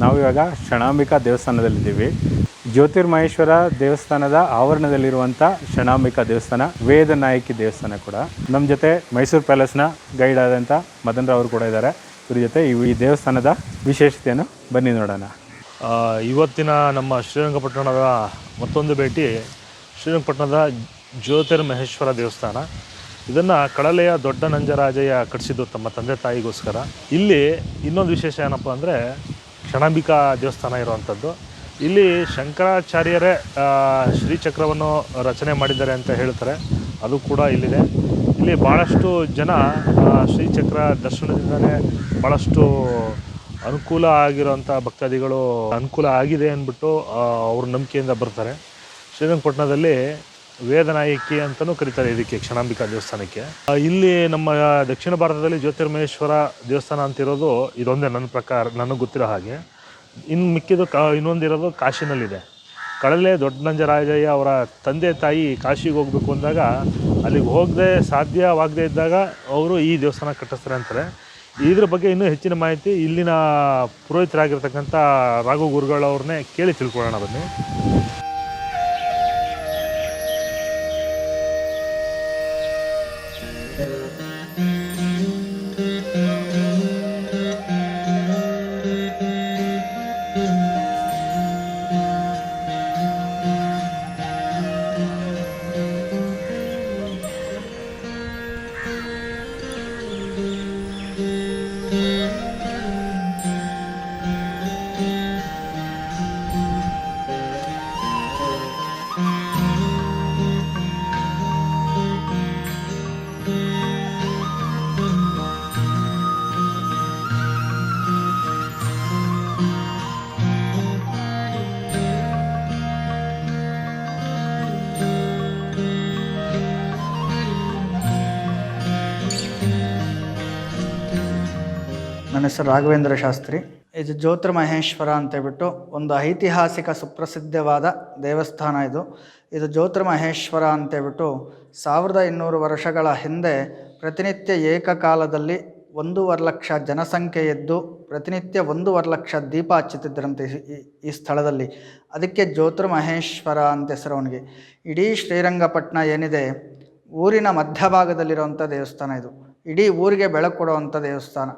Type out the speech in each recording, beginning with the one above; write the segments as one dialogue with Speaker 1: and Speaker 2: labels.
Speaker 1: ನಾವಿವಾಗ ಷಣಾಂಬಿಕಾ ದೇವಸ್ಥಾನದಲ್ಲಿದ್ದೀವಿ. ಜ್ಯೋತಿರ್ಮಹೇಶ್ವರ ದೇವಸ್ಥಾನದ ಆವರಣದಲ್ಲಿರುವಂಥ ಷಣಾಂಬಿಕಾ ದೇವಸ್ಥಾನ, ವೇದನಾಯಕಿ ದೇವಸ್ಥಾನ ಕೂಡ. ನಮ್ಮ ಜೊತೆ ಮೈಸೂರು ಪ್ಯಾಲೇಸ್ನ ಗೈಡ್ ಆದಂಥ ಮದನ್ ರಾವ್ ಅವರು ಕೂಡ ಇದ್ದಾರೆ. ಇವ್ರ ಜೊತೆ ಈ ದೇವಸ್ಥಾನದ ವಿಶೇಷತೆಯನ್ನು ಬನ್ನಿ ನೋಡೋಣ.
Speaker 2: ಇವತ್ತಿನ ನಮ್ಮ ಶ್ರೀರಂಗಪಟ್ಟಣದ ಮತ್ತೊಂದು ಭೇಟಿ ಶ್ರೀರಂಗಪಟ್ಟಣದ ಜ್ಯೋತಿರ್ಮಹೇಶ್ವರ ದೇವಸ್ಥಾನ. ಇದನ್ನು ಕಳಲೆಯ ದೊಡ್ಡ ನಂಜರಾಜಯ್ಯ ಕಟ್ಟಿಸಿದ್ದು ತಮ್ಮ ತಂದೆ ತಾಯಿಗೋಸ್ಕರ. ಇಲ್ಲಿ ಇನ್ನೊಂದು ವಿಶೇಷ ಏನಪ್ಪ ಅಂದರೆ ಷಣಾಂಬಿಕಾ ದೇವಸ್ಥಾನ ಇರುವಂಥದ್ದು. ಇಲ್ಲಿ ಶಂಕರಾಚಾರ್ಯರೇ ಶ್ರೀಚಕ್ರವನ್ನು ರಚನೆ ಮಾಡಿದ್ದಾರೆ ಅಂತ ಹೇಳ್ತಾರೆ. ಅದು ಕೂಡ ಇಲ್ಲಿದೆ. ಇಲ್ಲಿ ಭಾಳಷ್ಟು ಜನ ಶ್ರೀಚಕ್ರ ದರ್ಶನದಿಂದಲೇ ಭಾಳಷ್ಟು ಅನುಕೂಲ ಆಗಿರೋಂಥ ಭಕ್ತಾದಿಗಳು ಅನುಕೂಲ ಆಗಿದೆ ಅಂದ್ಬಿಟ್ಟು ಅವ್ರ ನಂಬಿಕೆಯಿಂದ ಬರ್ತಾರೆ. ಶ್ರೀರಂಗಪಟ್ಟಣದಲ್ಲಿ ವೇದನಾಯಕಿ ಅಂತಲೂ ಕರೀತಾರೆ ಇದಕ್ಕೆ, ಷಣಾಂಬಿಕಾ ದೇವಸ್ಥಾನಕ್ಕೆ. ಇಲ್ಲಿ ನಮ್ಮ ದಕ್ಷಿಣ ಭಾರತದಲ್ಲಿ ಜ್ಯೋತಿರ್ಮಹೇಶ್ವರ ದೇವಸ್ಥಾನ ಅಂತಿರೋದು ಇದೊಂದೇ ನನ್ನ ಪ್ರಕಾರ, ನನಗೆ ಗೊತ್ತಿರೋ ಹಾಗೆ. ಇನ್ನು ಮಿಕ್ಕಿದ್ದು ಇನ್ನೊಂದಿರೋದು ಕಾಶಿನಲ್ಲಿದೆ. ಕಳಲೆ ದೊಡ್ಡ ನಂಜರಾಜಯ್ಯ ಅವರ ತಂದೆ ತಾಯಿ ಕಾಶಿಗೆ ಹೋಗಬೇಕು ಅಂದಾಗ ಅಲ್ಲಿಗೆ ಹೋಗದೆ ಸಾಧ್ಯವಾಗದೇ ಇದ್ದಾಗ ಅವರು ಈ ದೇವಸ್ಥಾನ ಕಟ್ಟಿಸ್ತಾರೆ ಅಂತಾರೆ. ಇದ್ರ ಬಗ್ಗೆ ಇನ್ನೂ ಹೆಚ್ಚಿನ ಮಾಹಿತಿ ಇಲ್ಲಿನ ಪುರೋಹಿತರಾಗಿರ್ತಕ್ಕಂಥ ರಾಘು ಗುರುಗಳವ್ರನ್ನೇ ಕೇಳಿ ತಿಳ್ಕೊಳ್ಳೋಣ ಬನ್ನಿ.
Speaker 3: ನನ್ನ ಹೆಸರು ರಾಘವೇಂದ್ರ ಶಾಸ್ತ್ರಿ. ಇದು ಜ್ಯೋತಿರ್ಮಹೇಶ್ವರ ಅಂತೇಳ್ಬಿಟ್ಟು ಒಂದು ಐತಿಹಾಸಿಕ ಸುಪ್ರಸಿದ್ಧವಾದ ದೇವಸ್ಥಾನ. ಇದು ಜ್ಯೋತಿರ್ಮಹೇಶ್ವರ ಅಂತೇಳ್ಬಿಟ್ಟು 1200 ವರ್ಷಗಳ ಹಿಂದೆ ಪ್ರತಿನಿತ್ಯ ಏಕಕಾಲದಲ್ಲಿ 1.5 ಲಕ್ಷ ಜನಸಂಖ್ಯೆ ಎದ್ದು ಪ್ರತಿನಿತ್ಯ 1.5 ಲಕ್ಷ ದೀಪ ಹಚ್ಚುತ್ತಿದ್ದರಂತೆ ಈ ಸ್ಥಳದಲ್ಲಿ. ಅದಕ್ಕೆ ಜ್ಯೋತಿರ್ಮಹೇಶ್ವರ ಅಂತ ಹೆಸರು ಅವನಿಗೆ. ಇಡೀ ಶ್ರೀರಂಗಪಟ್ಟಣ ಏನಿದೆ ಊರಿನ ಮಧ್ಯಭಾಗದಲ್ಲಿರುವಂಥ ದೇವಸ್ಥಾನ. ಇದು ಇಡೀ ಊರಿಗೆ ಬೆಳಕು ಕೊಡುವಂಥ ದೇವಸ್ಥಾನ.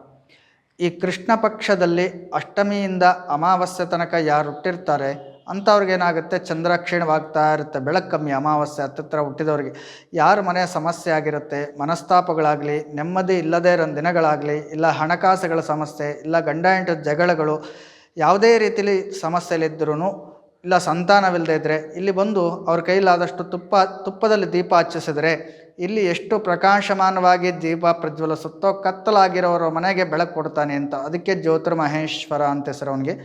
Speaker 3: ಈ ಕೃಷ್ಣ ಪಕ್ಷದಲ್ಲಿ ಅಷ್ಟಮಿಯಿಂದ ಅಮಾವಾಸ್ಯೆ ತನಕ ಯಾರು ಹುಟ್ಟಿರ್ತಾರೆ ಅಂಥವ್ರಿಗೇನಾಗುತ್ತೆ, ಚಂದ್ರ ಕ್ಷೀಣವಾಗ್ತಾ ಇರುತ್ತೆ, ಬೆಳಕು ಕಮ್ಮಿ. ಅಮಾವಾಸ್ಯೆ ಹತ್ತಿರ ಹುಟ್ಟಿದವ್ರಿಗೆ ಯಾರ ಮನೆ ಸಮಸ್ಯೆ ಆಗಿರುತ್ತೆ, ಮನಸ್ತಾಪಗಳಾಗಲಿ, ನೆಮ್ಮದಿ ಇಲ್ಲದೇ ಇರೋ ದಿನಗಳಾಗಲಿ, ಇಲ್ಲ ಹಣಕಾಸುಗಳ ಸಮಸ್ಯೆ, ಇಲ್ಲ ಗಂಡ ಹೆಂಡತಿ ಜಗಳಗಳು, ಯಾವುದೇ ರೀತಿಲಿ ಸಮಸ್ಯೆಲಿದ್ದರೂ, ಇಲ್ಲ ಸಂತಾನವಿಲ್ಲದೆ ಇದ್ದರೆ ಇಲ್ಲಿ ಬಂದು ಅವ್ರ ಕೈಲಾದಷ್ಟು ತುಪ್ಪದಲ್ಲಿ ದೀಪ ಹಚ್ಚಿಸಿದರೆ ಇಲ್ಲಿ ಎಷ್ಟು ಪ್ರಕಾಶಮಾನವಾಗಿ ದೀಪ ಪ್ರಜ್ವಲಿಸುತ್ತೋ ಕತ್ತಲಾಗಿರೋರ ಮನೆಗೆ ಬೆಳಕು ಕೊಡ್ತಾನೆ ಅಂತ. ಅದಕ್ಕೆ ಜ್ಯೋತಿರ್ಮಹೇಶ್ವರ ಅಂತ ಹೆಸರು ಅವನಿಗೆ.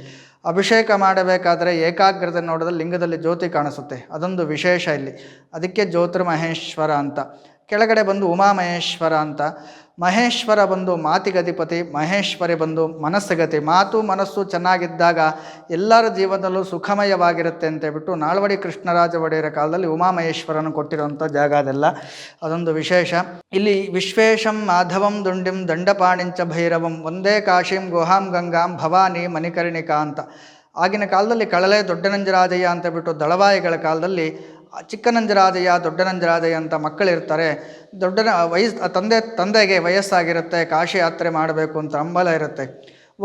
Speaker 3: ಅಭಿಷೇಕ ಮಾಡಬೇಕಾದ್ರೆ ಏಕಾಗ್ರತೆ ನೋಡಿದ್ರೆ ಲಿಂಗದಲ್ಲಿ ಜ್ಯೋತಿ ಕಾಣಿಸುತ್ತೆ, ಅದೊಂದು ವಿಶೇಷ ಇಲ್ಲಿ. ಅದಕ್ಕೆ ಜ್ಯೋತಿರ್ಮಹೇಶ್ವರ ಅಂತ. ಕೆಳಗಡೆ ಬಂದು ಉಮಾಮಹೇಶ್ವರ ಅಂತ. ಮಹೇಶ್ವರ ಬಂದು ಮಾತಿಗಧಿಪತಿ, ಮಹೇಶ್ವರಿ ಬಂದು ಮನಸ್ಸುಗತಿ. ಮಾತು ಮನಸ್ಸು ಚೆನ್ನಾಗಿದ್ದಾಗ ಎಲ್ಲರ ಜೀವನದಲ್ಲೂ ಸುಖಮಯವಾಗಿರುತ್ತೆ ಅಂತೇಳ್ಬಿಟ್ಟು ನಾಲ್ವಡಿ ಕೃಷ್ಣರಾಜ ಒಡೆಯರ ಕಾಲದಲ್ಲಿ ಉಮಾಮಹೇಶ್ವರನು ಕೊಟ್ಟಿರುವಂಥ ಜಾಗ ಅದೆಲ್ಲ. ಅದೊಂದು ವಿಶೇಷ. ಇಲ್ಲಿ ವಿಶ್ವೇಶಂ ಮಾಧವಂ ದುಂಡಿಂ ದಂಡಪಾಣಿಂಚ ಭೈರವಂ ಒಂದೇ ಕಾಶಿಂ ಗುಹಾಂ ಗಂಗಾಂ ಭವಾನಿ ಮಣಿಕರ್ಣಿಕಾ ಅಂತ. ಆಗಿನ ಕಾಲದಲ್ಲಿ ಕಳಲೆ ದೊಡ್ಡ ನಂಜರಾಜಯ್ಯ ಅಂತೇಳ್ಬಿಟ್ಟು ದಳವಾಯಿಗಳ ಕಾಲದಲ್ಲಿ ಚಿಕ್ಕ ನಂಜರಾಜಯ್ಯ ದೊಡ್ಡ ನಂಜರಾಜಯ್ಯ ಅಂತ ಮಕ್ಕಳಿರ್ತಾರೆ. ತಂದೆಗೆ ವಯಸ್ಸಾಗಿರುತ್ತೆ, ಕಾಶಿ ಯಾತ್ರೆ ಮಾಡಬೇಕು ಅಂತ ಹಂಬಲ ಇರುತ್ತೆ.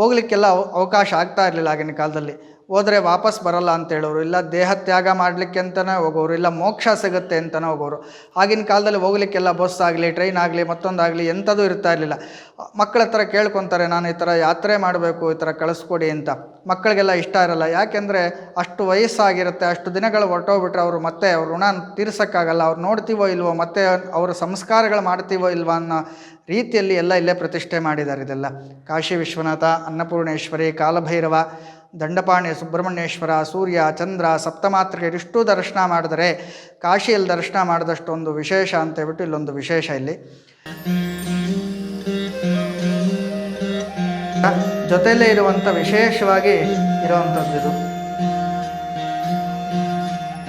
Speaker 3: ಹೋಗ್ಲಿಕ್ಕೆಲ್ಲ ಅವಕಾಶ ಆಗ್ತಾ ಇರಲಿಲ್ಲ ಆಗಿನ ಕಾಲದಲ್ಲಿ. ಹೋದರೆ ವಾಪಸ್ ಬರಲ್ಲ ಅಂತ ಹೇಳೋರು, ಇಲ್ಲ ದೇಹ ತ್ಯಾಗ ಮಾಡಲಿಕ್ಕೆ ಅಂತಲೇ ಹೋಗೋರು, ಇಲ್ಲ ಮೋಕ್ಷ ಸಿಗುತ್ತೆ ಅಂತಲೇ ಹೋಗೋರು. ಆಗಿನ ಕಾಲದಲ್ಲಿ ಹೋಗ್ಲಿಕ್ಕೆಲ್ಲ ಬಸ್ ಆಗಲಿ, ಟ್ರೈನ್ ಆಗಲಿ, ಮತ್ತೊಂದಾಗಲಿ ಎಂಥದೂ ಇರ್ತಾ ಇರಲಿಲ್ಲ. ಮಕ್ಕಳ ಹತ್ರ ಕೇಳ್ಕೊತಾರೆ, ನಾನು ಈ ಥರ ಯಾತ್ರೆ ಮಾಡಬೇಕು, ಈ ಥರ ಕಳಿಸ್ಕೊಡಿ ಅಂತ. ಮಕ್ಕಳಿಗೆಲ್ಲ ಇಷ್ಟ ಇರಲ್ಲ. ಯಾಕೆಂದರೆ ಅಷ್ಟು ವಯಸ್ಸಾಗಿರುತ್ತೆ, ಅಷ್ಟು ದಿನಗಳು ಹೊರಟೋಗ್ಬಿಟ್ರೆ ಅವರು ಮತ್ತೆ ಅವ್ರ ಋಣ ತೀರ್ಸೋಕ್ಕಾಗಲ್ಲ. ಅವ್ರು ನೋಡ್ತೀವೋ ಇಲ್ವೋ, ಮತ್ತೆ ಅವರ ಸಂಸ್ಕಾರಗಳು ಮಾಡ್ತೀವೋ ಇಲ್ವೋ ಅನ್ನೋ ರೀತಿಯಲ್ಲಿ ಎಲ್ಲ ಇಲ್ಲೇ ಪ್ರತಿಷ್ಠೆ ಮಾಡಿದ್ದಾರೆ. ಇದೆಲ್ಲ ಕಾಶಿ ವಿಶ್ವನಾಥ, ಅನ್ನಪೂರ್ಣೇಶ್ವರಿ, ಕಾಲಭೈರವ, ದಂಡಪಾಣಿ, ಸುಬ್ರಹ್ಮಣ್ಯೇಶ್ವರ, ಸೂರ್ಯ, ಚಂದ್ರ, ಸಪ್ತಮಾತೃಕೆ ಇಷ್ಟು ದರ್ಶನ ಮಾಡಿದರೆ ಕಾಶಿಯಲ್ಲಿ ದರ್ಶನ ಮಾಡಿದಷ್ಟು ಒಂದು ವಿಶೇಷ ಅಂತೇಳ್ಬಿಟ್ಟು ಇಲ್ಲೊಂದು ವಿಶೇಷ ಇಲ್ಲಿ. ಜೊತೆಯಲ್ಲೇ ಇರುವಂಥ ವಿಶೇಷವಾಗಿ ಇರುವಂಥದ್ದು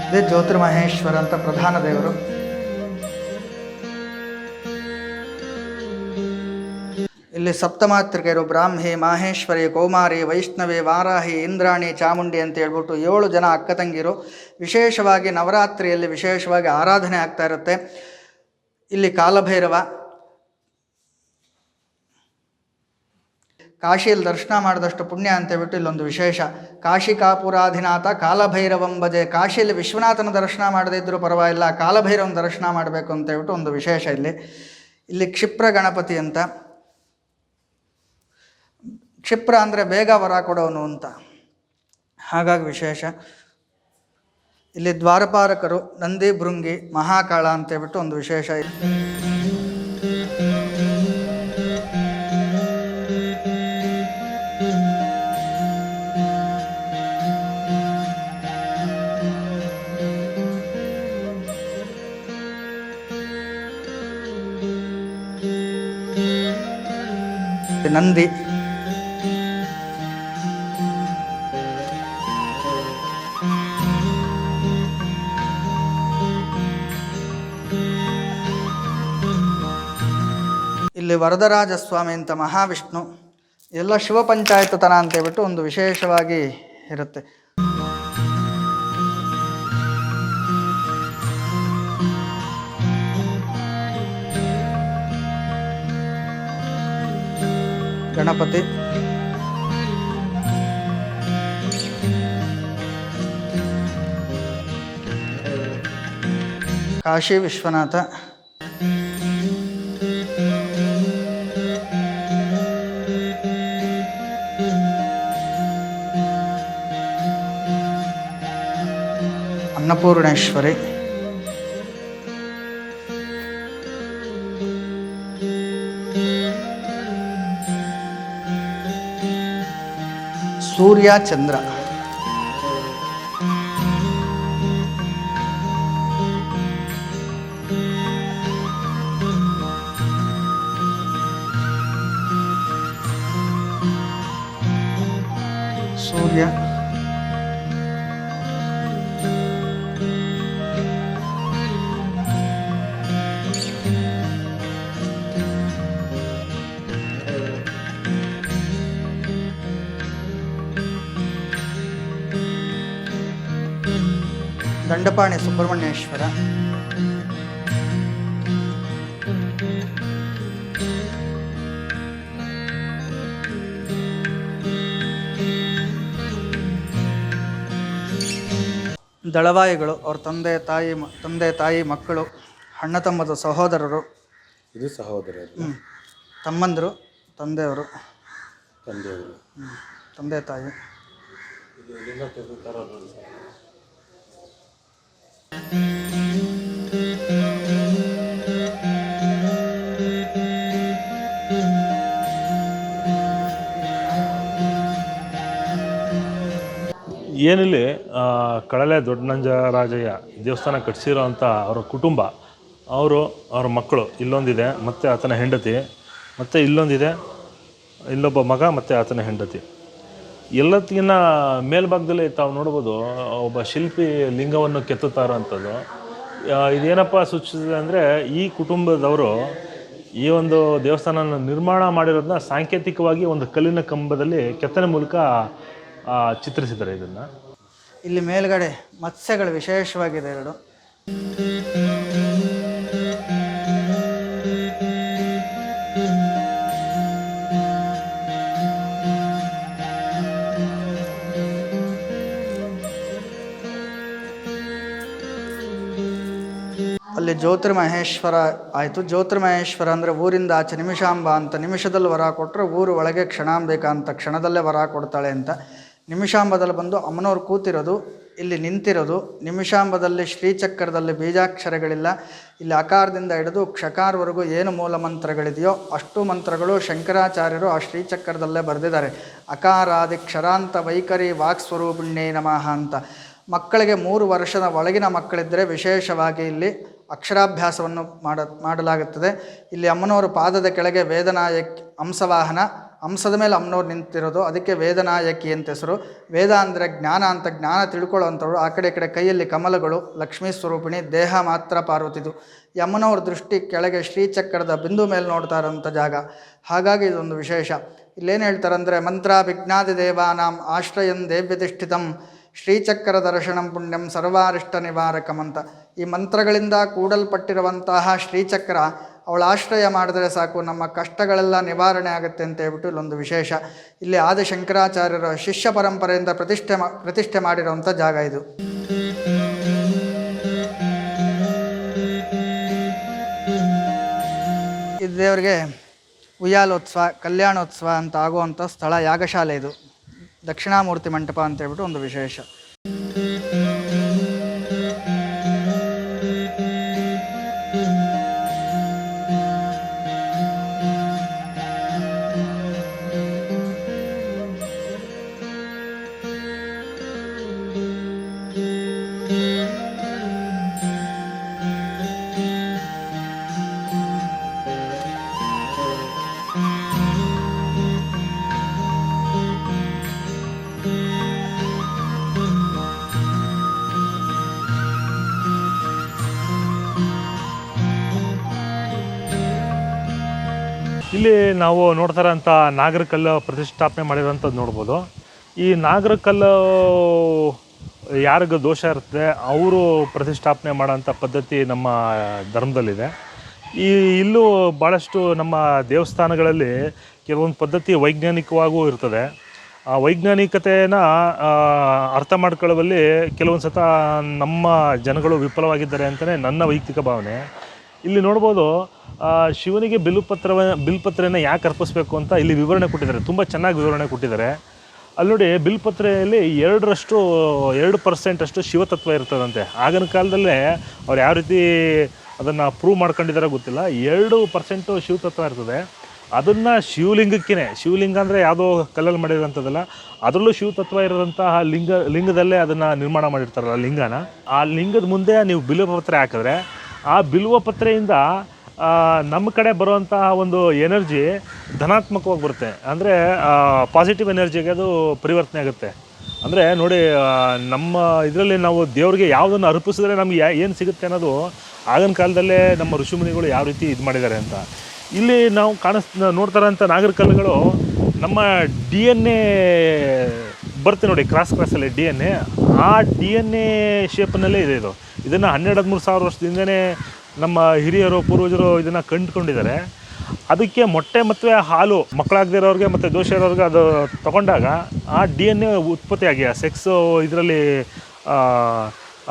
Speaker 3: ಇದೇ ಜ್ಯೋತಿರ್ಮಹೇಶ್ವರ ಅಂತ ಪ್ರಧಾನ ದೇವರು. ಇಲ್ಲಿ ಸಪ್ತಮಾತೃಕೆಯರು ಬ್ರಾಹ್ಮಿ, ಮಾಹೇಶ್ವರಿ, ಕೌಮಾರಿ, ವೈಷ್ಣವಿ, ವಾರಾಹಿ, ಇಂದ್ರಾಣಿ, ಚಾಮುಂಡಿ ಅಂತ ಹೇಳ್ಬಿಟ್ಟು 7 ಜನ ಅಕ್ಕ ತಂಗಿರು. ವಿಶೇಷವಾಗಿ ನವರಾತ್ರಿಯಲ್ಲಿ ವಿಶೇಷವಾಗಿ ಆರಾಧನೆ ಆಗ್ತಾ ಇರುತ್ತೆ. ಇಲ್ಲಿ ಕಾಲಭೈರವ, ಕಾಶಿಯಲ್ಲಿ ದರ್ಶನ ಮಾಡಿದಷ್ಟು ಪುಣ್ಯ ಅಂತೇಳ್ಬಿಟ್ಟು ಇಲ್ಲೊಂದು ವಿಶೇಷ. ಕಾಶಿ ಕಾಪುರಾಧಿನಾಥ ಕಾಲಭೈರವಂ ಭಜೆ. ಕಾಶಿಯಲ್ಲಿ ವಿಶ್ವನಾಥನ ದರ್ಶನ ಮಾಡದೇ ಇದ್ದರೂ ಪರವಾಗಿಲ್ಲ, ಕಾಲಭೈರವನ ದರ್ಶನ ಮಾಡಬೇಕು ಅಂತೇಳ್ಬಿಟ್ಟು ಒಂದು ವಿಶೇಷ ಇಲ್ಲಿ ಕ್ಷಿಪ್ರ ಗಣಪತಿ ಅಂತ. ಕ್ಷಿಪ್ರ ಅಂದರೆ ಬೇಗ ವರ ಕೊಡೋನು ಅಂತ, ಹಾಗಾಗಿ ವಿಶೇಷ. ಇಲ್ಲಿ ದ್ವಾರಪಾಲಕರು ನಂದಿ, ಭೃಂಗಿ, ಮಹಾಕಾಳ ಅಂತೇಳ್ಬಿಟ್ಟು ಒಂದು ವಿಶೇಷ. ನಂದಿ, ಇಲ್ಲಿ ವರದರಾಜ ಸ್ವಾಮಿ ಅಂತ ಮಹಾವಿಷ್ಣು. ಎಲ್ಲ ಶಿವ ಪಂಚಾಯತತನ ಅಂತೇಳ್ಬಿಟ್ಟು ಒಂದು ವಿಶೇಷವಾಗಿ ಇರುತ್ತೆ. ಗಣಪತಿ, ಕಾಶಿ ವಿಶ್ವನಾಥ, ಅನ್ನಪೂರ್ಣೇಶ್ವರಿ, ಸೂರ್ಯ, ಚಂದ್ರ, ಸೂರ್ಯ, ದಂಡಪಾಣಿ ಸುಬ್ರಹ್ಮಣ್ಯೇಶ್ವರ, ದಳವಾಯಿಗಳು ಅವ್ರ ತಂದೆ ತಾಯಿ ಮಕ್ಕಳು, ಅಣ್ಣ ತಮ್ಮದ ಸಹೋದರರು,
Speaker 1: ಇದು ಸಹೋದರರು,
Speaker 3: ತಮ್ಮಂದರು, ತಂದೆಯವರು, ತಂದೆ ತಾಯಿ.
Speaker 2: ಏನಿಲ್ಲಿ ಕಳಲೆ ದೊಡ್ಡನಂಜರಾಜಯ್ಯ ದೇವಸ್ಥಾನ ಕಟ್ಟಿಸಿರೋ ಅಂಥ ಅವರ ಕುಟುಂಬ, ಅವ್ರ ಮಕ್ಕಳು ಇಲ್ಲೊಂದಿದೆ, ಮತ್ತು ಆತನ ಹೆಂಡತಿ, ಮತ್ತು ಇಲ್ಲೊಂದಿದೆ, ಇಲ್ಲೊಬ್ಬ ಮಗ ಮತ್ತು ಆತನ ಹೆಂಡತಿ. ಎಲ್ಲದಕ್ಕಿಂತ ಮೇಲ್ಭಾಗದಲ್ಲಿ ತಾವು ನೋಡ್ಬೋದು ಒಬ್ಬ ಶಿಲ್ಪಿ ಲಿಂಗವನ್ನು ಕೆತ್ತುತ್ತಾ ಇರೋವಂಥದ್ದು. ಇದೇನಪ್ಪ ಸೂಚಿಸಿದೆ ಅಂದರೆ ಈ ಕುಟುಂಬದವರು ಈ ಒಂದು ದೇವಸ್ಥಾನ ನಿರ್ಮಾಣ ಮಾಡಿರೋದನ್ನ ಸಾಂಕೇತಿಕವಾಗಿ ಒಂದು ಕಲ್ಲಿನ ಕಂಬದಲ್ಲಿ ಕೆತ್ತನೆ ಮೂಲಕ ಚಿತ್ರಿಸಿದ್ದಾರೆ ಇದನ್ನು.
Speaker 3: ಇಲ್ಲಿ ಮೇಲ್ಗಡೆ ಮತ್ಸ್ಯಗಳು ವಿಶೇಷವಾಗಿದೆ 2. ಅಲ್ಲಿ ಜ್ಯೋತಿರ್ಮಹೇಶ್ವರ ಆಯಿತು. ಜ್ಯೋತಿರ್ಮಹೇಶ್ವರ ಅಂದರೆ ಊರಿಂದ ಆಚೆ ನಿಮಿಷಾಂಬ ಅಂತ, ನಿಮಿಷದಲ್ಲಿ ವರ ಕೊಟ್ಟರೆ ಊರು ಒಳಗೆ ಕ್ಷಣಾಂಬಿಕಾ ಅಂತ, ಕ್ಷಣದಲ್ಲೇ ವರ ಕೊಡ್ತಾಳೆ ಅಂತ. ನಿಮಿಷಾಂಬದಲ್ಲಿ ಬಂದು ಅಮ್ಮನವ್ರು ಕೂತಿರೋದು, ಇಲ್ಲಿ ನಿಂತಿರೋದು. ನಿಮಿಷಾಂಬದಲ್ಲಿ ಶ್ರೀಚಕ್ರದಲ್ಲಿ ಬೀಜಾಕ್ಷರಗಳಿಲ್ಲ. ಇಲ್ಲಿ ಅಕಾರದಿಂದ ಹಿಡಿದು ಕ್ಷಕಾರವರೆಗೂ ಏನು ಮೂಲ ಮಂತ್ರಗಳಿದೆಯೋ ಅಷ್ಟು ಮಂತ್ರಗಳು ಶಂಕರಾಚಾರ್ಯರು ಆ ಶ್ರೀಚಕ್ರದಲ್ಲೇ ಬರೆದಿದ್ದಾರೆ. ಅಕಾರಾದಿ ಕ್ಷರಾಂತ ವೈಖರಿ ವಾಕ್ಸ್ವರೂಪಿಣ್ಯೇ ನಮಃ ಅಂತ. ಮಕ್ಕಳಿಗೆ 3 ವರ್ಷದ ಒಳಗಿನ ಮಕ್ಕಳಿದ್ದರೆ ವಿಶೇಷವಾಗಿ ಇಲ್ಲಿ ಅಕ್ಷರಾಭ್ಯಾಸವನ್ನು ಮಾಡಲಾಗುತ್ತದೆ. ಇಲ್ಲಿ ಅಮ್ಮನವರ ಪಾದದ ಕೆಳಗೆ ವೇದನಾಯಕ್ ಹಂಸವಾಹನ, ಹಂಸದ ಮೇಲೆ ಅಮ್ಮನವ್ರು ನಿಂತಿರೋದು, ಅದಕ್ಕೆ ವೇದನಾಯಕಿ ಅಂತ ಹೆಸರು. ವೇದ ಅಂದರೆ ಜ್ಞಾನ ಅಂತ, ಜ್ಞಾನ ತಿಳ್ಕೊಳ್ಳೋವಂಥವ್ರು. ಆ ಕಡೆ ಈ ಕಡೆ ಕೈಯಲ್ಲಿ ಕಮಲಗಳು, ಲಕ್ಷ್ಮೀ ಸ್ವರೂಪಿಣಿ, ದೇಹ ಮಾತ್ರ ಪಾರ್ವತಿದು. ಈ ಅಮ್ಮನವ್ರ ದೃಷ್ಟಿ ಕೆಳಗೆ ಶ್ರೀಚಕ್ರದ ಬಿಂದು ಮೇಲೆ ನೋಡ್ತಾ ಇರೋಂಥ ಜಾಗ. ಹಾಗಾಗಿ ಇದೊಂದು ವಿಶೇಷ. ಇಲ್ಲೇನು ಹೇಳ್ತಾರೆ ಅಂದರೆ, ಮಂತ್ರ ವಿಘ್ನಾದಿ ದೇವಾನಾಂ ಆಶ್ರಯನ್ ದೇವ್ಯತಿಷ್ಠಿತಂ ಶ್ರೀಚಕ್ರ ದರ್ಶನಂ ಪುಣ್ಯಂ ಸರ್ವಾರಿಷ್ಟ ನಿವಾರಕಂ ಅಂತ. ಈ ಮಂತ್ರಗಳಿಂದ ಕೂಡಲ್ಪಟ್ಟಿರುವಂತಹ ಶ್ರೀಚಕ್ರ ಅವಳ ಆಶ್ರಯ ಮಾಡಿದ್ರೆ ಸಾಕು, ನಮ್ಮ ಕಷ್ಟಗಳೆಲ್ಲ ನಿವಾರಣೆ ಆಗುತ್ತೆ ಅಂತ ಹೇಳ್ಬಿಟ್ಟು ಇಲ್ಲೊಂದು ವಿಶೇಷ. ಇಲ್ಲಿ ಆದಿಶಂಕರಾಚಾರ್ಯರ ಶಿಷ್ಯ ಪರಂಪರೆಯಿಂದ ಪ್ರತಿಷ್ಠೆ ಮಾಡಿರುವಂಥ ಜಾಗ ಇದು. ಇದು ದೇವರಿಗೆ ಉಯ್ಯಾಲೋತ್ಸವ, ಕಲ್ಯಾಣೋತ್ಸವ ಅಂತ ಆಗುವಂಥ ಸ್ಥಳ, ಯಾಗಶಾಲೆ ಇದು. ದಕ್ಷಿಣಾಮೂರ್ತಿ ಮಂಟಪ ಅಂತ ಹೇಳ್ಬಿಟ್ಟು ಒಂದು ವಿಶೇಷ.
Speaker 2: ಇಲ್ಲಿ ನಾವು ನೋಡ್ತಾರಂಥ ನಾಗರಕಲ್ಲು ಪ್ರತಿಷ್ಠಾಪನೆ ಮಾಡಿರೋಂಥದ್ದು ನೋಡ್ಬೋದು. ಈ ನಾಗರಕಲ್ಲು ಯಾರಿಗೆ ದೋಷ ಇರ್ತದೆ ಅವರು ಪ್ರತಿಷ್ಠಾಪನೆ ಮಾಡೋಂಥ ಪದ್ಧತಿ ನಮ್ಮ ಧರ್ಮದಲ್ಲಿದೆ. ಇಲ್ಲೂ ಭಾಳಷ್ಟು ನಮ್ಮ ದೇವಸ್ಥಾನಗಳಲ್ಲಿ ಕೆಲವೊಂದು ಪದ್ಧತಿ ವೈಜ್ಞಾನಿಕವಾಗೂ ಇರ್ತದೆ. ಆ ವೈಜ್ಞಾನಿಕತೆನ ಅರ್ಥ ಮಾಡ್ಕೊಳ್ಳುವಲ್ಲಿ ಕೆಲವೊಂದು ಸತ ನಮ್ಮ ಜನಗಳು ವಿಫಲವಾಗಿದ್ದಾರೆ ಅಂತಲೇ ನನ್ನ ವೈಯಕ್ತಿಕ ಭಾವನೆ. ಇಲ್ಲಿ ನೋಡ್ಬೋದು, ಶಿವನಿಗೆ ಬಿಲ್ಪತ್ರೆಯನ್ನು ಯಾಕೆ ಅರ್ಪಿಸ್ಬೇಕು ಅಂತ ಇಲ್ಲಿ ವಿವರಣೆ ಕೊಟ್ಟಿದ್ದಾರೆ. ತುಂಬ ಚೆನ್ನಾಗಿ ವಿವರಣೆ ಕೊಟ್ಟಿದ್ದಾರೆ. ಅಲ್ಲಿ ನೋಡಿ, ಬಿಲ್ಪತ್ರೆಯಲ್ಲಿ 2% ಅಷ್ಟು ಶಿವತತ್ವ ಇರ್ತದಂತೆ. ಆಗಿನ ಕಾಲದಲ್ಲೇ ಅವ್ರು ಯಾವ ರೀತಿ ಅದನ್ನು ಪ್ರೂವ್ ಮಾಡ್ಕೊಂಡಿದ್ದಾರೆ ಗೊತ್ತಿಲ್ಲ. 2% ಶಿವತತ್ವ ಇರ್ತದೆ. ಅದನ್ನು ಶಿವಲಿಂಗ ಅಂದರೆ ಯಾವುದೋ ಕಲ್ಲಲ್ಲಿ ಮಾಡಿರೋಂಥದ್ದಲ್ಲ, ಅದರಲ್ಲೂ ಶಿವತತ್ವ ಇರೋಂತಹ ಲಿಂಗದಲ್ಲೇ ಅದನ್ನು ನಿರ್ಮಾಣ ಮಾಡಿರ್ತಾರಲ್ಲ ಲಿಂಗನ. ಆ ಲಿಂಗದ ಮುಂದೆ ನೀವು ಬಿಲ್ವಪತ್ರೆ ಹಾಕಿದ್ರೆ ಆ ಬಿಲ್ವಪತ್ರೆಯಿಂದ ನಮ್ಮ ಕಡೆ ಬರುವಂತಹ ಒಂದು ಎನರ್ಜಿ ಧನಾತ್ಮಕವಾಗಿ ಬರುತ್ತೆ. ಅಂದರೆ ಪಾಸಿಟಿವ್ ಎನರ್ಜಿಗೆ ಅದು ಪರಿವರ್ತನೆ ಆಗುತ್ತೆ. ಅಂದರೆ ನೋಡಿ, ನಮ್ಮ ಇದರಲ್ಲಿ ನಾವು ದೇವ್ರಿಗೆ ಯಾವುದನ್ನು ಅರ್ಪಿಸಿದ್ರೆ ನಮಗೆ ಏನು ಸಿಗುತ್ತೆ ಅನ್ನೋದು ಆಗಿನ ಕಾಲದಲ್ಲೇ ನಮ್ಮ ಋಷಿಮುನಿಗಳು ಯಾವ ರೀತಿ ಇದು ಮಾಡಿದ್ದಾರೆ ಅಂತ. ಇಲ್ಲಿ ನಾವು ನೋಡ್ತಾರಂಥ ನಾಗರಕಲ್ಲುಗಳು ನಮ್ಮ DNA ಬರುತ್ತೆ ನೋಡಿ, ಕ್ರಾಸಲ್ಲಿ DNA. ಆ DNA ಶೇಪ್ನಲ್ಲೇ ಇದೆ ಇದು. ಇದನ್ನು 12-13 ಸಾವಿರ ವರ್ಷದಿಂದನೇ ನಮ್ಮ ಹಿರಿಯರು ಪೂರ್ವಜರು ಇದನ್ನು ಕಂಡುಕೊಂಡಿದ್ದಾರೆ. ಅದಕ್ಕೆ ಮೊಟ್ಟೆ ಮತ್ತು ಹಾಲು ಮಕ್ಕಳಾಗದೇ ಇರೋರಿಗೆ ಮತ್ತು ದೋಷ ಇರೋರಿಗೆ ಅದು ತಗೊಂಡಾಗ ಆ DNA ಉತ್ಪತ್ತಿಯಾಗಿ, ಆ ಸೆಕ್ಸು ಇದರಲ್ಲಿ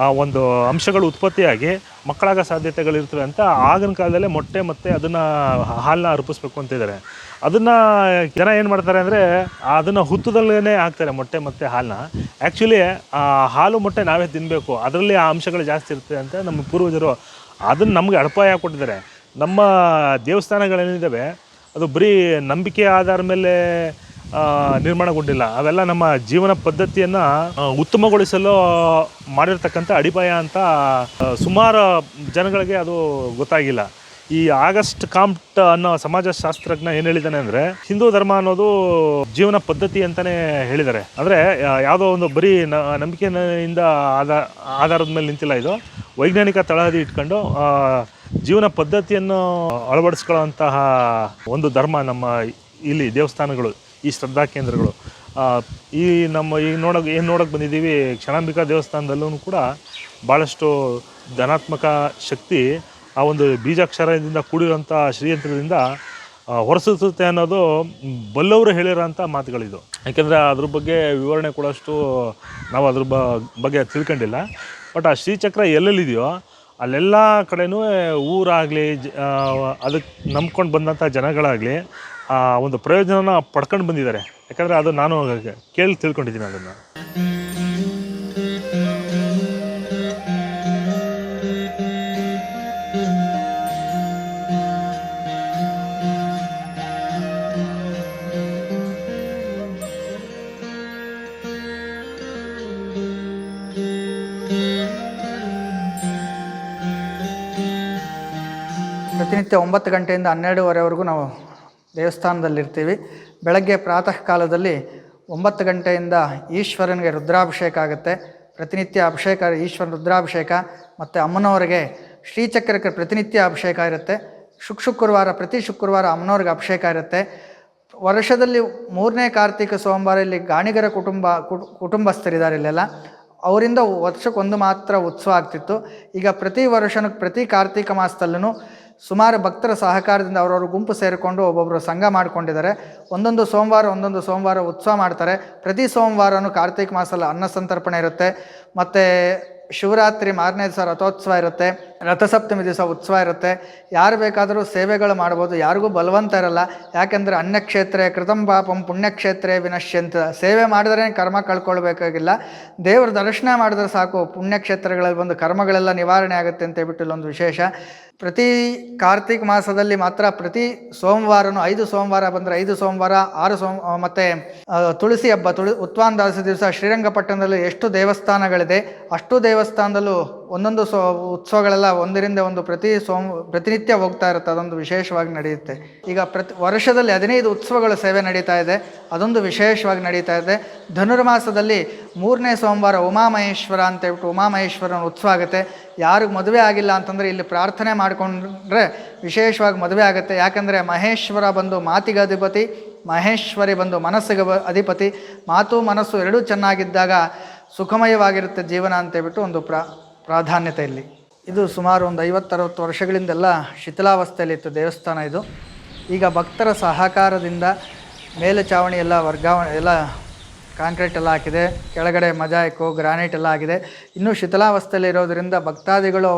Speaker 2: ಆ ಒಂದು ಅಂಶಗಳು ಉತ್ಪತ್ತಿಯಾಗಿ ಮಕ್ಕಳಾಗೋ ಸಾಧ್ಯತೆಗಳಿರ್ತವೆ ಅಂತ ಆಗಿನ ಕಾಲದಲ್ಲೇ ಮೊಟ್ಟೆ ಮತ್ತು ಅದನ್ನು ಹಾಲನ್ನ ಅರ್ಪಿಸ್ಬೇಕು ಅಂತಿದ್ದಾರೆ. ಅದನ್ನು ಜನ ಏನು ಮಾಡ್ತಾರೆ ಅಂದರೆ ಅದನ್ನು ಹುತ್ತದಲ್ಲೇ ಹಾಕ್ತಾರೆ, ಮೊಟ್ಟೆ ಮತ್ತು ಹಾಲನ್ನ. ಆ್ಯಕ್ಚುಲಿ ಆ ಹಾಲು ಮೊಟ್ಟೆ ನಾವೇ ತಿನ್ನಬೇಕು, ಅದರಲ್ಲಿ ಆ ಅಂಶಗಳು ಜಾಸ್ತಿ ಇರ್ತದೆ ಅಂತ ನಮ್ಮ ಪೂರ್ವಜರು ಅದನ್ನು ನಮಗೆ ಅಡಪಾಯ ಕೊಟ್ಟಿದ್ದಾರೆ. ನಮ್ಮ ದೇವಸ್ಥಾನಗಳೇನಿದ್ದಾವೆ ಅದು ಬರೀ ನಂಬಿಕೆ ಆಧಾರ ಮೇಲೆ ನಿರ್ಮಾಣಗೊಂಡಿಲ್ಲ. ಅವೆಲ್ಲ ನಮ್ಮ ಜೀವನ ಪದ್ಧತಿಯನ್ನು ಉತ್ತಮಗೊಳಿಸಲು ಮಾಡಿರ್ತಕ್ಕಂಥ ಅಡಿಪಾಯ ಅಂತ ಸುಮಾರು ಜನಗಳಿಗೆ ಅದು ಗೊತ್ತಾಗಿಲ್ಲ. ಈ ಆಗಸ್ಟ್ ಕಾಮ್ಟ್ ಅನ್ನೋ ಸಮಾಜಶಾಸ್ತ್ರಜ್ಞ ಏನು ಹೇಳಿದ್ದಾನೆ ಅಂದರೆ, ಹಿಂದೂ ಧರ್ಮ ಅನ್ನೋದು ಜೀವನ ಪದ್ಧತಿ ಅಂತಲೇ ಹೇಳಿದ್ದಾರೆ. ಅಂದರೆ ಯಾವುದೋ ಒಂದು ಬರೀ ನಂಬಿಕೆಯಿಂದ ಆಧಾರದ ಮೇಲೆ ನಿಂತಿಲ್ಲ, ಇದು ವೈಜ್ಞಾನಿಕ ತಳಹದಿ ಇಟ್ಕೊಂಡು ಜೀವನ ಪದ್ಧತಿಯನ್ನು ಅಳವಡಿಸ್ಕೊಳ್ಳೋಂತಹ ಒಂದು ಧರ್ಮ ನಮ್ಮ ಇಲ್ಲಿ ದೇವಸ್ಥಾನಗಳು, ಈ ಶ್ರದ್ಧಾ ಕೇಂದ್ರಗಳು. ಈ ನಮ್ಮ ಏನು ನೋಡೋಕೆ ಬಂದಿದ್ದೀವಿ, ಕ್ಷಣಾಂಬಿಕಾ ದೇವಸ್ಥಾನದಲ್ಲೂ ಕೂಡ ಭಾಳಷ್ಟು ಧನಾತ್ಮಕ ಶಕ್ತಿ ಆ ಒಂದು ಬೀಜಾಕ್ಷರದಿಂದ ಕೂಡಿರೋಂಥ ಶ್ರೀಯಂತ್ರದಿಂದ ಹೊರಸೂಸುತ್ತೆ ಅನ್ನೋದು ಬಲ್ಲವರು ಹೇಳಿರೋಂಥ ಮಾತುಗಳಿದು. ಯಾಕೆಂದರೆ ಅದ್ರ ಬಗ್ಗೆ ವಿವರಣೆ ಕೊಡೋಷ್ಟು ನಾವು ಅದ್ರ ಬಗ್ಗೆ ತಿಳ್ಕೊಂಡಿಲ್ಲ. ಬಟ್ ಆ ಶ್ರೀಚಕ್ರ ಎಲ್ಲೆಲ್ಲಿದೆಯೋ ಅಲ್ಲೆಲ್ಲ ಕಡೆಯೂ ಊರಾಗಲಿ ಅದಕ್ಕೆ ನಂಬ್ಕೊಂಡು ಬಂದಂಥ ಜನಗಳಾಗಲಿ ಆ ಒಂದು ಪ್ರಯೋಜನನ ಪಡ್ಕೊಂಡು ಬಂದಿದ್ದಾರೆ. ಯಾಕಂದರೆ ಅದು ನಾನು ಕೇಳಿ ತಿಳ್ಕೊಂಡಿದ್ದೀನಿ ಅದನ್ನು.
Speaker 3: ಪ್ರತಿನಿತ್ಯ 9 ಗಂಟೆಯಿಂದ 12:30ವರೆಗೂ ನಾವು ದೇವಸ್ಥಾನದಲ್ಲಿರ್ತೀವಿ. ಬೆಳಗ್ಗೆ ಪ್ರಾತಃ ಕಾಲದಲ್ಲಿ 9 ಗಂಟೆಯಿಂದ ಈಶ್ವರನಿಗೆ ರುದ್ರಾಭಿಷೇಕ ಆಗುತ್ತೆ. ಪ್ರತಿನಿತ್ಯ ಅಭಿಷೇಕ, ಈಶ್ವರನ ರುದ್ರಾಭಿಷೇಕ. ಮತ್ತು ಅಮ್ಮನವರಿಗೆ ಶ್ರೀಚಕ್ರಕ್ಕೆ ಪ್ರತಿನಿತ್ಯ ಅಭಿಷೇಕ ಇರುತ್ತೆ. ಶುಕ್ರವಾರ, ಪ್ರತಿ ಶುಕ್ರವಾರ ಅಮ್ಮನವ್ರಿಗೆ ಅಭಿಷೇಕ ಇರುತ್ತೆ. ವರ್ಷದಲ್ಲಿ 3ನೇ ಕಾರ್ತಿಕ ಸೋಮವಾರ ಇಲ್ಲಿ ಗಾಣಿಗರ ಕುಟುಂಬಸ್ಥರಿದ್ದಾರೆ ಇಲ್ಲೆಲ್ಲ. ಅವರಿಂದ ವರ್ಷಕ್ಕೊಂದು ಮಾತ್ರ ಉತ್ಸವ ಆಗ್ತಿತ್ತು. ಈಗ ಪ್ರತಿ ವರ್ಷನೂ ಪ್ರತಿ ಕಾರ್ತಿಕ ಮಾಸದಲ್ಲೂ ಸುಮಾರು ಭಕ್ತರ ಸಹಕಾರದಿಂದ ಅವರವರು ಗುಂಪು ಸೇರಿಕೊಂಡು ಒಬ್ಬೊಬ್ಬರು ಸಂಘ ಮಾಡ್ಕೊಂಡಿದ್ದಾರೆ. ಒಂದೊಂದು ಸೋಮವಾರ ಉತ್ಸವ ಮಾಡ್ತಾರೆ. ಪ್ರತಿ ಸೋಮವಾರನೂ ಕಾರ್ತಿಕ ಮಾಸದಲ್ಲಿ ಅನ್ನ ಸಂತರ್ಪಣೆ ಇರುತ್ತೆ. ಮತ್ತು ಶಿವರಾತ್ರಿ ಮಾರನೇ ದಿವಸ ರಥೋತ್ಸವ ಇರುತ್ತೆ. ರಥಸಪ್ತಮಿ ದಿವಸ ಉತ್ಸವ ಇರುತ್ತೆ. ಯಾರು ಬೇಕಾದರೂ ಸೇವೆಗಳು ಮಾಡ್ಬೋದು, ಯಾರಿಗೂ ಬಲವಂತ ಇರಲ್ಲ. ಯಾಕೆಂದರೆ ಅನ್ಯಕ್ಷೇತ್ರೆ ಕೃತಂ ಪಾಪಂ ಪುಣ್ಯಕ್ಷೇತ್ರೇ ವಿನಶ್ಯಂತ. ಸೇವೆ ಮಾಡಿದ್ರೆ ಕರ್ಮ ಕಳ್ಕೊಳ್ಬೇಕಾಗಿಲ್ಲ, ದೇವ್ರ ದರ್ಶನ ಮಾಡಿದ್ರೆ ಸಾಕು, ಪುಣ್ಯಕ್ಷೇತ್ರಗಳಲ್ಲಿ ಬಂದು ಕರ್ಮಗಳೆಲ್ಲ ನಿವಾರಣೆ ಆಗುತ್ತೆ ಅಂತ ಹೇಳ್ಬಿಟ್ಟು ಇಲ್ಲೊಂದು ವಿಶೇಷ. ಪ್ರತಿ ಕಾರ್ತಿಕ ಮಾಸದಲ್ಲಿ ಮಾತ್ರ ಪ್ರತಿ ಸೋಮವಾರನೂ 5 ಸೋಮವಾರ ಬಂದರೆ 5 ಸೋಮವಾರ, 6 ಮತ್ತು ತುಳಸಿ ಹಬ್ಬ, ಉತ್ವಾನದಾಸ ದಿವಸ ಶ್ರೀರಂಗಪಟ್ಟಣದಲ್ಲಿ ಎಷ್ಟು ದೇವಸ್ಥಾನಗಳಿದೆ ಅಷ್ಟು ದೇವಸ್ಥಾನದಲ್ಲೂ ಒಂದೊಂದು ಉತ್ಸವಗಳೆಲ್ಲ ಒಂದರಿಂದ ಒಂದು ಪ್ರತಿನಿತ್ಯ ಹೋಗ್ತಾ ಇರುತ್ತೆ. ಅದೊಂದು ವಿಶೇಷವಾಗಿ ನಡೆಯುತ್ತೆ. ಈಗ ವರ್ಷದಲ್ಲಿ 15 ಉತ್ಸವಗಳ ಸೇವೆ ನಡೀತಾ ಇದೆ. ಅದೊಂದು ವಿಶೇಷವಾಗಿ ನಡೀತಾ ಇದೆ. ಧನುರ್ಮಾಸದಲ್ಲಿ 3ನೇ ಸೋಮವಾರ ಉಮಾಮಹೇಶ್ವರ ಅಂತ ಹೇಳ್ಬಿಟ್ಟು ಉಮಾಮಹೇಶ್ವರನ ಉತ್ಸವ ಆಗುತ್ತೆ. ಯಾರಿಗೆ ಮದುವೆ ಆಗಿಲ್ಲ ಅಂತಂದರೆ ಇಲ್ಲಿ ಪ್ರಾರ್ಥನೆ ಮಾಡಿಕೊಂಡ್ರೆ ವಿಶೇಷವಾಗಿ ಮದುವೆ ಆಗುತ್ತೆ. ಯಾಕಂದರೆ ಮಹೇಶ್ವರ ಬಂದು ಮಾತಿಗೆ ಅಧಿಪತಿ, ಮಹೇಶ್ವರಿ ಬಂದು ಮನಸ್ಸಿಗೆ ಅಧಿಪತಿ. ಮಾತು ಮನಸ್ಸು ಎರಡೂ ಚೆನ್ನಾಗಿದ್ದಾಗ ಸುಖಮಯವಾಗಿರುತ್ತೆ ಜೀವನ ಅಂತೇಳ್ಬಿಟ್ಟು ಒಂದು ಪ್ರಾಧಾನ್ಯತೆ ಇಲ್ಲಿ. ಇದು ಸುಮಾರು ಒಂದು 50-60 ವರ್ಷಗಳಿಂದೆಲ್ಲ ಶಿಥಿಲಾವಸ್ಥೆಯಲ್ಲಿತ್ತು ದೇವಸ್ಥಾನ ಇದು. ಈಗ ಭಕ್ತರ ಸಹಕಾರದಿಂದ ಮೇಲೆ ಚಾವಣಿ ಎಲ್ಲ ವರ್ಗಾವಣೆ ಎಲ್ಲ ಕಾಂಕ್ರೀಟ್ ಎಲ್ಲ ಹಾಕಿದೆ. ಕೆಳಗಡೆ ಮೊಜಾಯಿಕು ಗ್ರಾನೈಟ್ ಎಲ್ಲ ಆಗಿದೆ. ಇನ್ನೂ ಶಿಥಿಲಾವಸ್ಥೆಯಲ್ಲಿರೋದರಿಂದ ಭಕ್ತಾದಿಗಳು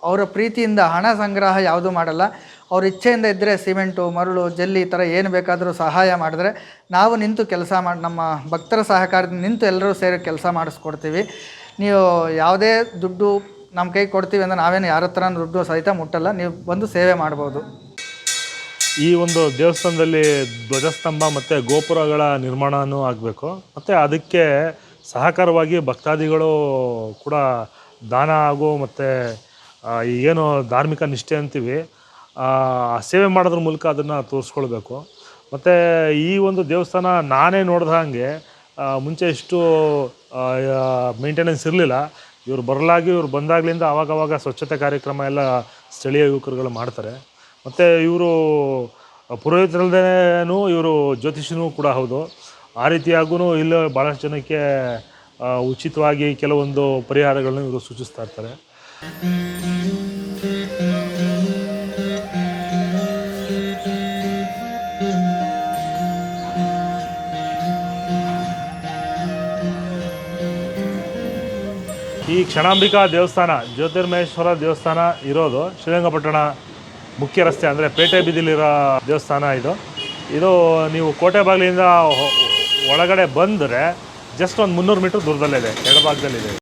Speaker 3: ಅವರ ಪ್ರೀತಿಯಿಂದ ಹಣ ಸಂಗ್ರಹ ಯಾವುದೂ ಮಾಡಲ್ಲ. ಅವ್ರ ಇಚ್ಛೆಯಿಂದ ಇದ್ದರೆ ಸಿಮೆಂಟು, ಮರಳು, ಜಲ್ಲಿ ಈ ಥರ ಏನು ಬೇಕಾದರೂ ಸಹಾಯ ಮಾಡಿದ್ರೆ ನಾವು ನಿಂತು ಕೆಲಸ ಮಾಡಿ, ನಮ್ಮ ಭಕ್ತರ ಸಹಕಾರದಿಂದ ನಿಂತು ಎಲ್ಲರೂ ಸೇರಿ ಕೆಲಸ ಮಾಡಿಸ್ಕೊಡ್ತೀವಿ. ನೀವು ಯಾವುದೇ ದುಡ್ಡು ನಮ್ಮ ಕೈ ಕೊಡ್ತೀವಿ ಅಂದರೆ ನಾವೇನು ಯಾರ ಹತ್ರ ದುಡ್ಡು ಸಹಿತ ಮುಟ್ಟಲ್ಲ. ನೀವು ಬಂದು ಸೇವೆ ಮಾಡ್ಬೋದು.
Speaker 2: ಈ ಒಂದು ದೇವಸ್ಥಾನದಲ್ಲಿ ಧ್ವಜಸ್ತಂಭ ಮತ್ತು ಗೋಪುರಗಳ ನಿರ್ಮಾಣವೂ ಆಗಬೇಕು. ಮತ್ತು ಅದಕ್ಕೆ ಸಹಕಾರವಾಗಿ ಭಕ್ತಾದಿಗಳು ಕೂಡ ದಾನ ಹಾಗೂ ಮತ್ತು ಏನು ಧಾರ್ಮಿಕ ನಿಷ್ಠೆ ಅಂತೀವಿ ಸೇವೆ ಮಾಡೋದ್ರ ಮೂಲಕ ಅದನ್ನು ತೋರಿಸ್ಕೊಳ್ಬೇಕು. ಮತ್ತು ಈ ಒಂದು ದೇವಸ್ಥಾನ ನಾನೇ ನೋಡಿದ ಹಾಗೆ ಮುಂಚೆ ಇಷ್ಟು ಮೇಂಟೆನೆನ್ಸ್ ಇರಲಿಲ್ಲ. ಇವ್ರು ಬಂದಾಗಲಿಂದ ಆವಾಗವಾಗ ಸ್ವಚ್ಛತೆ ಕಾರ್ಯಕ್ರಮ ಎಲ್ಲ ಸ್ಥಳೀಯ ಯುವಕರುಗಳು ಮಾಡ್ತಾರೆ. ಮತ್ತು ಇವರು ಪುರೋಹಿತರಲ್ಲದೇನೂ ಇವರು ಜ್ಯೋತಿಷಿನೂ ಕೂಡ ಹೌದು. ಆ ರೀತಿಯಾಗೂ ಇಲ್ಲಿ ಭಾಳಷ್ಟು ಜನಕ್ಕೆ ಉಚಿತವಾಗಿ ಕೆಲವೊಂದು ಪರಿಹಾರಗಳನ್ನ ಇವರು ಸೂಚಿಸ್ತಾ ಇರ್ತಾರೆ. ಈ ಕ್ಷಣಾಂಬಿಕಾ ದೇವಸ್ಥಾನ, ಜ್ಯೋತಿರ್ಮಹೇಶ್ವರ ದೇವಸ್ಥಾನ ಇರೋದು ಶ್ರೀರಂಗಪಟ್ಟಣ ಮುಖ್ಯ ರಸ್ತೆ, ಅಂದರೆ ಪೇಟೆ ಬೀದಿಲಿರೋ ದೇವಸ್ಥಾನ ಇದು ನೀವು ಕೋಟೆ ಬಾಗಿಲಿಂದ ಒಳಗಡೆ ಬಂದರೆ ಜಸ್ಟ್ ಒಂದು 300 ಮೀಟ್ರ್ ದೂರದಲ್ಲಿದೆ, ಎಡಭಾಗದಲ್ಲಿದೆ.